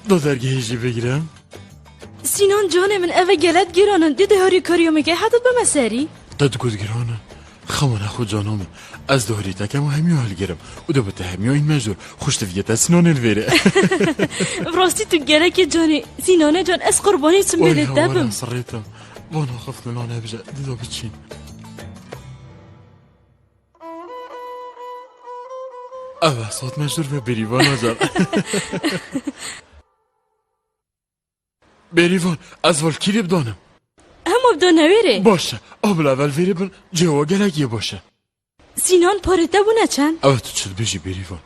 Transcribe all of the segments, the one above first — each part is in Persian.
دادرگهیجی بگیرم؟ سینان جان من اوه گلت گیرانن دیده هاری کاریو میگه حتی بمسری؟ داد گود گیرانه خمان خود جانامه از دهاری تکم و همیو حال گیرم و دو بته همیو این مجدور خوشتویت از سینان الویره راستی تو گلک جانی سینانه جان از قربانی سم بیلت دبم وای صریتم وانا خفت لانه بجا دیدو بچین اوه صوت مجدور به بریوان آجار بریوان از والکیری بدانم هم ابدا نویره باشه اول اول ویری بن جوا گلگیه باشه سینان پارده بونه چند؟ اوه تو چه بیجی بریوان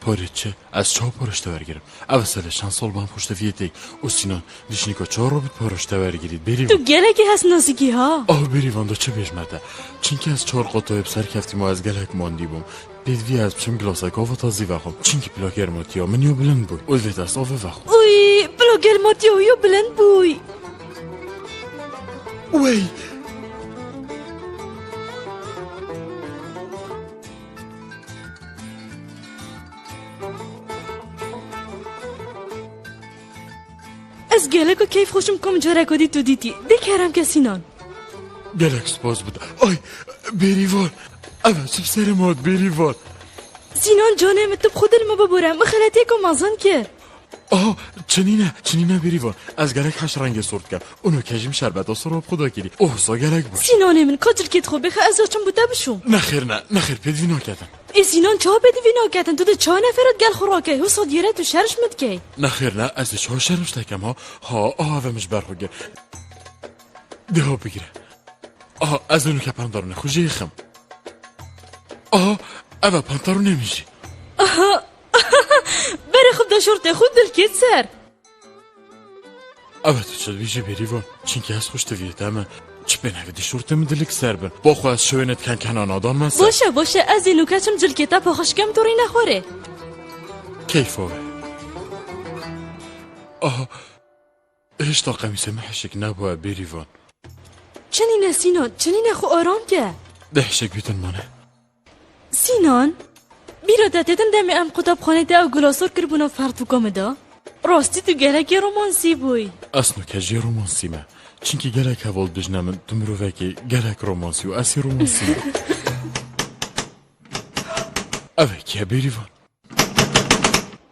پاره چه؟ از چه پارشته برگیرم اوه ساله چند سال با هم پشت ویده او سینان دیشنیکا چه رو بید پارشته برگیرید بریوان تو گلکی هست نازگی ها بریوان دا چه بیشمده چینکه از 4 قطعه بسر کفتیم و از گلک ماندی بوم دید وی از بچم گلاسک آفا تازی وخم چینکه پلاکر ماتیا منیو بلند بوی او وید است آفه وخم اوی بلاگر ماتیویو بلند بوی وی از گلک و کیف خوشم کم جارکو دی تو دیتی دیکرم که سینان گلک سپاس بود آی بریوان اوه سب سر ماد بریوان سینان جانم تو خود ما ببورم مخلطی که مازن که چنینه بریوان از گلک 8 رنگ سرد کرد اونو کجیم شربت ها سراب خدا کردی اوه گلک باش سینان من کجل کت خوب بخه از آچم بوده بشم نخیر پدوی ناکدن ای سینان چه بدوی ناکدن تو ده چه نفرت گل خوراکه و صدیره تو شرش مدکی نه از چه شرش تکم ها و مش برخوگه ده ها بگیره از اونو که پندارونه خوشی خم اوه پندارو نمیشی بره خوب ده شورته خود دل کت سر اوه تو چه بیجی بریوان چینکه از خوش دویده همه چه بنویدی شورته می دلک سر بن با خو از شوینت کنان آدان من سر باشه از اینو کچم جلکتا پاخشکم توری نخوره کیفوه هیچ تا قمیسه محشک نبوه بریوان چنینه سینان چنینه خو آرام که دهشک بیتن مانه سینان بیراده دیدم دمی ام قطب خانه ده و گلاسور کربونا فرد و گامه ده راستی تو گلک رومانسی بوی اصنو کجی رومانسی ما چینکه گلک هوال بجنمن دمرو وکی گلک رومانسی و اسی رومانسی اوه که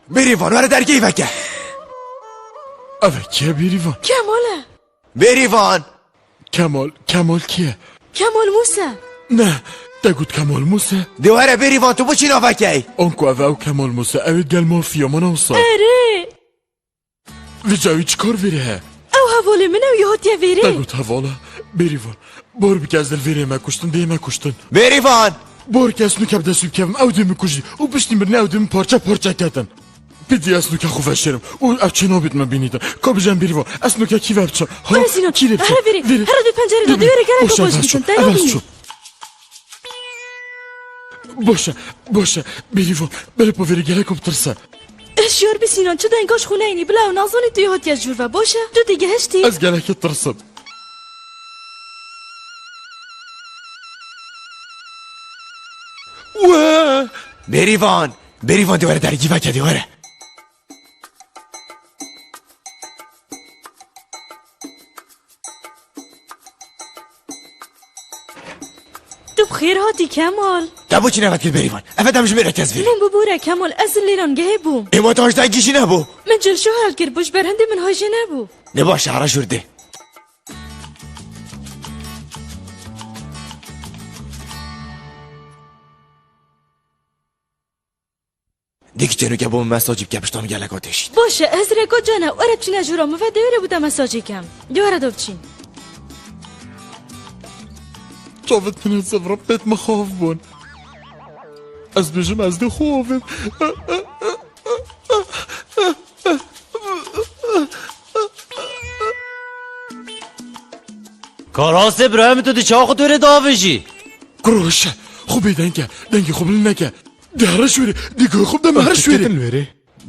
بریوان وره درگی وکه اوه که بریوان کماله بریوان کمال کیه کمال موسه نه دگود کمال موسه دواره بریوان تو بچی نوکه اونکو او کمال موسه اوید گل مافیا من اوصا اره و جاوی چکار ویره او حواله منو یهاتیه ویره دگود حواله بریوان بار بی که از دل ویره ما کشتن دیه ما کشتن بریوان بار که اسنو کب دستو کبم او دیمه کشتی او بشتیم برنه او دیمه پارچه کتن بدی اسنو که خوفه شرم او او چه نابید ما بینیدن که بجن بریوان اسنو که کی وبچه ها کی لبچه هر ویره هر دو پنجره دو ویره گره که باشیدن تایابینی باشه بریوان بله پا ویره گره کم ترسه اشیار بی سینان چه دنگاش خونه اینی بلا و نازانی توی هاتی از جور و باشه تو دیگه هشتی از گره که ترسم بریوان دواره درگی وکه دواره تو بخیر هاتی کمال دبو چی نوکل بریوان افت همش میره کز ویری من ببوره کمال از لیران گه بوم اما تاش دنگیشی نبو من جلشو حال کرد باش برهنده من هاشه نبو نباش شهره شورده دیگه چنو که با مساجی بکپشتام گلگاتشید باشه از رگا جانه و عرب چینه جورا مفده ویره بوده مساجی کم دواره دوبچین شافت من الزفرة بيت مخاف بون از بجم از ده خوفم کاراست ابراهیم تو دی چا خود دوره داوشی کروشه خوبی دنگی خوب لنکه ده شوری دیگه خوب ده مهر شوری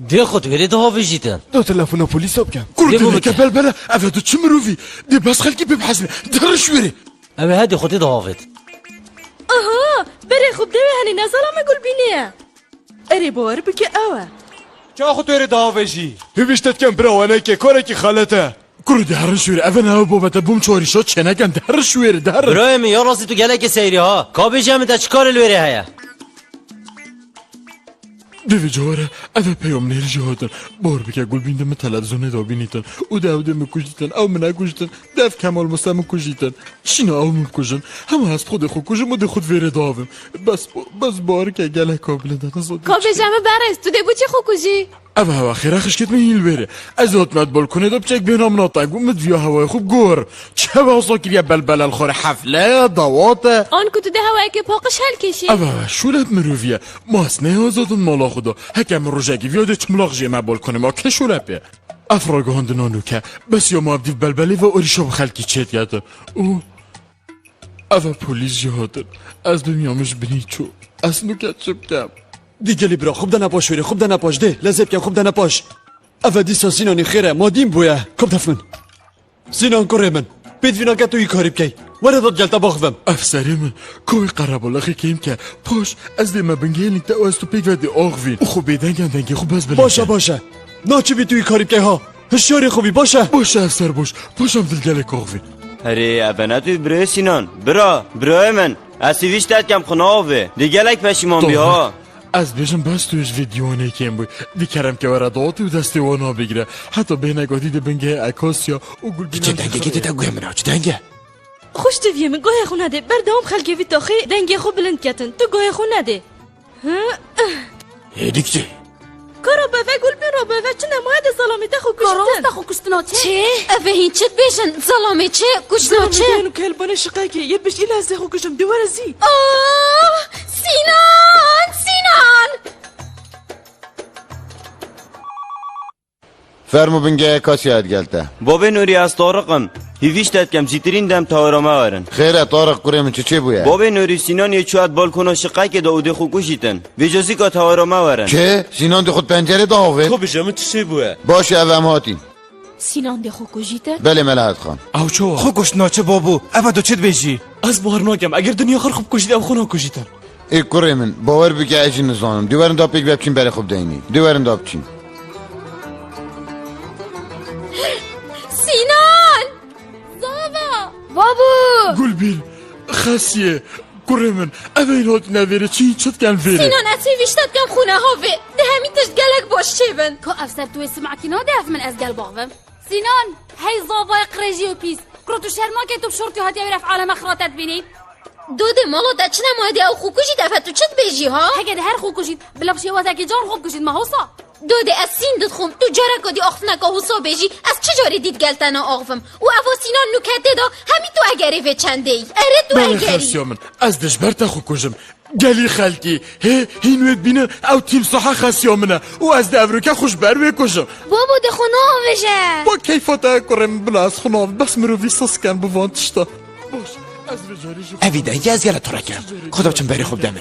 دی خود دوره داوشیتن دو تلفون پلیس بکن کرو دنگه بل افدو چه مروفی دی بس خلکی ببحثنه ده شوری اوه هدی خودی داوت بره خوب دوی هنی نزالم گل بینیه اری باور بکی اوه چا خود توی داویجی هیویشتت کم براوانه که کاره که خالته کرو دهر شویر اوه نه بابت بوم چوری شد چه نگن دهر شویر دهر برای یا راستی تو گلک سیری ها کابی جمع تا چکار الوری هیا دوی جواره اوه پیام نیر جهاتن بار بکه گل بیندم تلویزیون دا بینیتن او داوده مکوشیتن او من کشیتن دف کمال مستم کشیتن شینا او مکوشن همه از خود خود کشم و ده خود ویره داوم بس بار که گله کابل دادن زود کابه جمع برس تو ده بو چه خوکوشی؟ اوه خیره خشکت میل بره از اتمت بالکنه دا بچک بینام ناتنگو مدویا هوای خوب گور چه واسا کریه بلبل الخور حفله دواته آن که تو ده هوایی که پاقش حل کشی اوه شولت مروفیه ماس نه آزادن مالا خدا هکم روژگی ویاده چملاق جیمه بالکنه ما که شولپه افراگه هندنانو که بس یا ما عبدیف بلبلی و اوریشا بخلکی چیت یاده اوه پولیس جهادن از دنیامش بینی چو از نوکت چپ کم دیگه لیبرا خوب ده نپاش ویره خوب ده نپاش ده لذب کم خوب ده نپاش اوه دیسا سینانی خیره ما دیم بویه کم دفن سینان کره من بید وینا که توی کاری بکی وره داد گلتا باخوم افسری من کوی قربالاخی کیم که پاش از دیمه بنگیلنگ تا از تو پیک و دی آغوین او خوب بیدنگن دنگی خوب بس بلنگن باشه ناچه بی توی کاری بکی ها هشیاری خوبی باشه افسر باش پاشم دلگلک آغوین هری ابنا توی برای سینان برای من اسیویش داد کم خناوه دیگه لک پشیمان بی ها از بیشم بس تویش ویدیو نیکیم بوی دیکرم که ورد آتی و دستی وانا بگیره حتی به نگاهی ده بنگه اکاسیا و گل چه دنگه که ده گوه منو چه دنگه خوش دویه من گاه خو نده بردام خلقی وی تاخی دنگی خو بلند کتن تو گاه خو نده هیدیک چه کارا بفه گل بین را بفه چه نماید سلامیت خو کشتن خو کشتنا چه؟ اوه هین چت بیشن سلامه چه؟ کشتنا چه؟ سلامیت و کلبانه شقاکی یه بش ایل هسته خو کشم دوار زی سینان فرمو بنگه کاسی هد گلته بابا نوری از طارقم هیویش داد کم زیترین دم تاورامه ورن خیره طارق قره من چه بویه بابا نوری سینان یه چوات بالکن شقای که داوده خو کشیتن ویجازی که تاورامه ورن چه؟ سینان ده خود پنجره داوه کابه جمع چه بوه باشه اوه هاتیم سینان ده خو کشیتن بله ملحت خان او چو خو کشتنا چه بابو اوه دو چت بیجی از بار ناگم اگر دنیا خر خوب کشید او خونه کشیدن ای قره من باور بگه اجی نزانم دیوارن دا پیک بچین بره خوب دینی دیوارن دا بچین سینان زاوا بابو گل بیل خاصیه کره من اوه این هات نویره چی چت کن ویره سینان اسیویش داد کم خونه هاوه ده همین تشت گلک باش چه بن که افسر توی سمعکی ناده اف من از گل باغوم سینان هی زاوای قرجی و پیس کرو تو شرما که تو بشورتی هاتی بیرف عالم اخراتت بینی دوده مالا دا چه نمایده او خوب کشید افت تو چت بیجی ها؟ هگه ده هر خوب کشید بلا بشی وزاکی جان خوب کشید محوصا دوده از سین داد خوم تو جارکا دی آخفنکا حوصا بیجی از چه جاری دید گلتنا آغفم و اوا سینان نکته دا همی تو اگری و چنده ای اره تو بله اگری خاصیا من از دشبرتا خو کشم گلی خلکی هینویت بینه او تیم صحا خاصیا منه و از دورکه خوش بر کشم بابا ده خونه بشه با کیفاتا کرم بلا از خونه بس مروی ساس کن بوانتشتا باش از رجاریش اوی دنگه از گلت تو رکم خدا بچم بری خوب دمه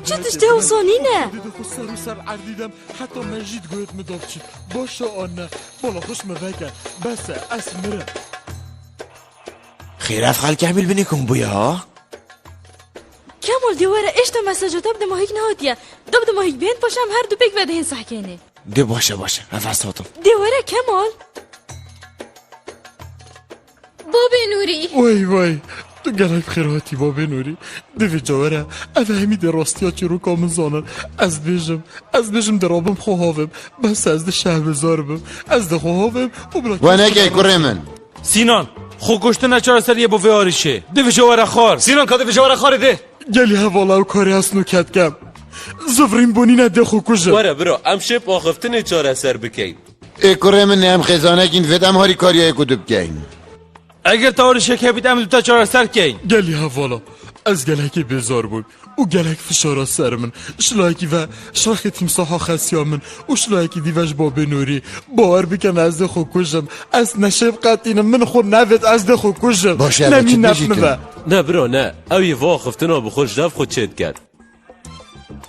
چه تشته و سانینه خود سر عردیدم حتی مجید گویت مداف چید باشه آنه بالا خوش مبکن بسه از مره خیر اف خلک همیل بینی کن بویا ها کمال دیواره اشتا مساجات دب دماهیک نهاتیه دب دماهیک بین پاشم هر دو پیک وده هین سحکینه ده باشه اف استاتم دیواره کمال بابا نوری وای تو گلک خیراتی بابا نوری دوی جواره اوه همی در راستی ها چی رو کامن زانن از بیجم در آبم خواهاوم بس از ده شهر بزاربم از ده خواهاوم و نگه قره من سینان خو کشتنا چرا سریه بو ویاریشه ده جواره خار سینان که ده جواره خار ده گلی حوالا و کاری از نوکت کم زفرین بونی نده خو کجم وره برو امشب آخفتن چاره سر بکین ای قره من نهم خزانه کین ودم هاری کاریه کدوب کین اگر تاوری شکه بیدم دوتا چاره سر کین گلی حوالا از گلکی بزار بود او گلک فشارا سر من شلایکی و شرخ تیمساها خسیا من و شلایکی دیوش بابا نوری باور بکن از ده خو کجم از نشب قطینم من خود نوید از ده خو کجم باشه نمی نفمه نه برو نه اوی واخفتنا بخورش دف خود چید کرد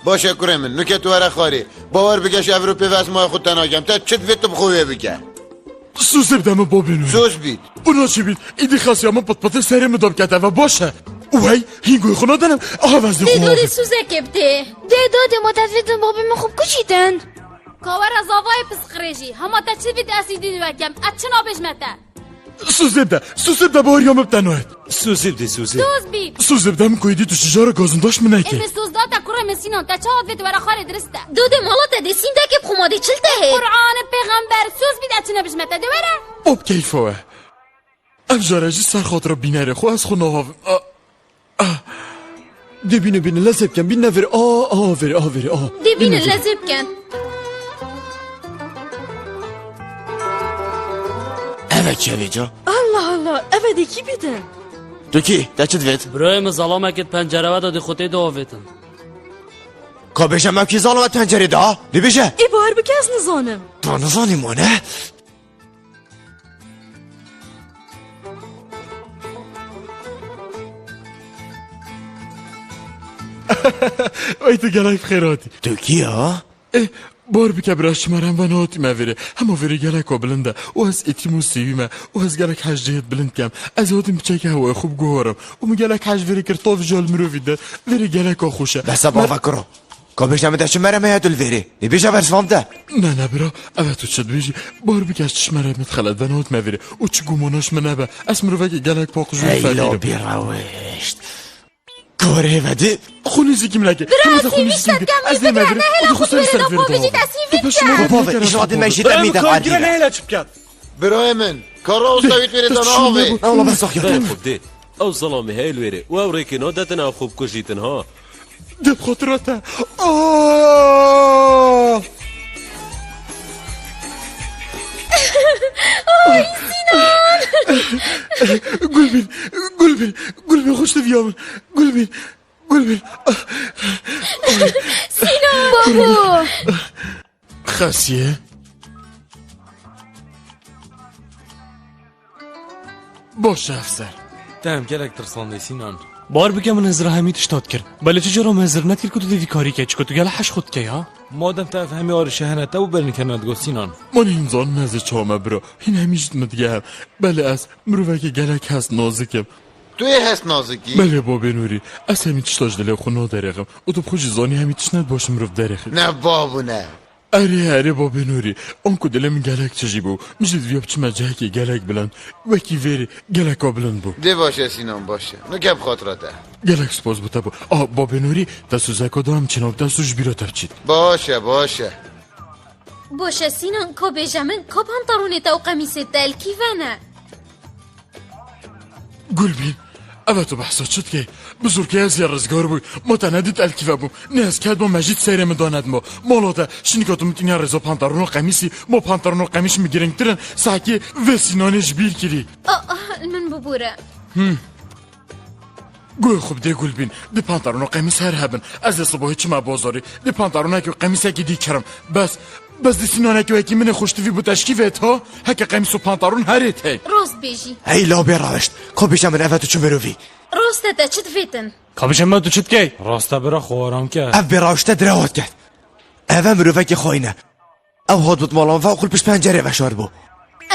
باشه قره من نوکه تو هره خاری باور بگش اوروپی وز ماه خود تناگم تا چت ویتو بخویه بگه سوز بدم بابا نوری سوز بید اونا چی بید ایدی خسیا من پت سری مدام کته و باشه وای هینگوی خونه دارم آها وزده خواه داده سوزه کبته داده ما تدویدن بابی من خوب کشیدن کاور زاوای پس قریجی هما تا چی بید اسیدی دوکم اچنا بشمته سوزبده باریام بتنوید سوزیب دی سوزیب دوز بید سوزبده میکویدی تو شجار گازنداش منکه افه سوز داتا کرم سینان تا چهاد بید ورا خار درسته دود مالا تدسین ده که بخماده چلته قرآن پیغمبر سوز بید اچنا بشمته دوره اب کیفوه افجارجی سر خاطر بینره خو از خو نهاو دی بینه لذب کن بین نفر وری دی بینه لذب کن Evet çevica. الله الله ابدی کی بیدن Duki, da çit vet. برای ظلامکت پنجره و دادی خودی داویتن Ka beşem ev ki zalama tencere da. Ne beşe? ای بار بکه از نزانم Da nazanim o ne? ای تو گلک خیراتی Duki ha? بار بکه براش مرم و نهاتی مویره همه ویره گلک ها بلنده و از اتیم و سیویمه و از گلک هجدهت بلند کم از هاتیم بچه هوای خوب گوهارم و می گلک هج ویره کرتاف جال مروفیده ویره گلک ها خوشه Besa bava kuro. Ka beşem de şu mereme yadul veri. Ne beşe versvam da. نه برا اوه تو چد بیجی بار بکه از چشمه رمت خلد و نهات مویره و چه گماناش منه به از مروفه گلک پاق جوی Ey فقیرم lo bir ravisht. Kore vedi. خونی زیگیم لگه از نه مویره و دو خسر سر ویره Baba işaretin meşhide miydi کارگیره hadi. نه چپ کرد برای من کارا استویت ویری داناوی Allah ben sakya. خوب دی او ظلامی هیل ویری و او ریکینو دتن او خوب کشیتن ها دب خاطراته گلبین خوش دویامن گلبین بابا خاصیه باشه افسر دم گلک ترسانده سینان بار بگم من هزر همی تشتاد کرد بله چجورا مهزر نتیر که تو دیدی کاری که چکو تو گله حش خود که ها مادم تف همی آر شهنت او برنی کنند گو سینان من اینزان نزه چامه برا این همیشت مدگه بله از مروه که گلک هست نازکم توی هست نازکی بله بابا نوری از همین تشتاج دلی خو نادرقم و تو خوشی زانی همین تشنت باشم رو درخی نه بابو نه اره بابا نوری آنکو دلم گلک چجی بو میشید ویاب چه مجهه که گلک بلند وکی ویری گلک ها بلند بو ده باشه سینان باشه نکب خاطراته گلک سپاس بوده بو بابا نوری دستو زکا دام چناب دستوش بیرا تبچید باشه باشه سینان که بجمن که پانتارونتا و قمیستا الکیوانه گلبین اوه تو بحثات شد که بزرگی از یه رزگار بوی ما تا ندید الکیوه بو نه از کد ما مجید سیره مداند ما مالاتا شنیکاتو میتونی رزا پانتارون و قمیسی ما پانتارون و قمیش میگیرنگ ترن ساکی و سینانش بیر کری من ببوره گوی خوب ده گلبین ده پانتارون و قمیس هر هبن از صبحی چه ما بازاری ده پانتارون که قمیس اکی دی کرم بس ده سینانه که وکی من خوشتوی بو تشکیفت ها هک قمیس و پانتارون هریت هی راست بیجی Ey lo bir ravisht. Ka beşem evet tu çumerovi. راست تا چت فیتن کابشم ما تو چت که راسته برا خوارم کرد Ev bir ravişte direwat ked. Eve mürüve ki khoyne. Ev hadut malan ve okul piş pencere veşar bu.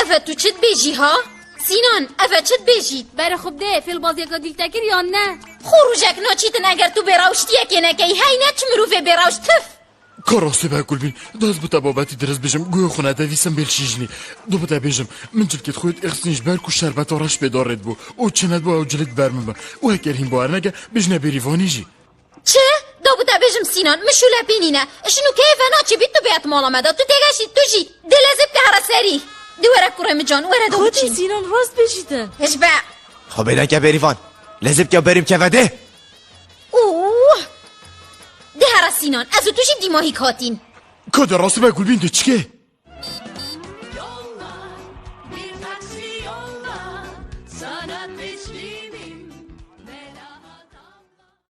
افا تو چت بیجی ها سینان افا چت بیجی بره خوب ده فیل بازی که دیل تکر یا نه خروجک ناچیتن اگر تو براوشتیه که نکی هی نچ مروفه براوشت تف کاراسته به گلبین داز بوده بابتی درست بجم گوی خونه دویسم بلشیجنی دو بوده بجم من جل کت خود اخسنیش برکو شربت آرش بدارد بو او چند بو او جلد برمه با او هکر هیم بار نگه بجنه بریوانی جی چه؟ دابوده بجم سینان مشوله بینینه اشنو کیفه ناچی بیت تو بیت مالامده تو تگشی تو جی دلزب که هر سری دوره کرم جان وره دو خودی چین سینان راست بجیدن هجبه Ka beden ke berivan. Lezib ke berim ke vede. اوه ده هر سینان از تو جی دیماهی کاتین کده راسته به گلبین ده چکه؟ Bir taksi yolla, sanat besli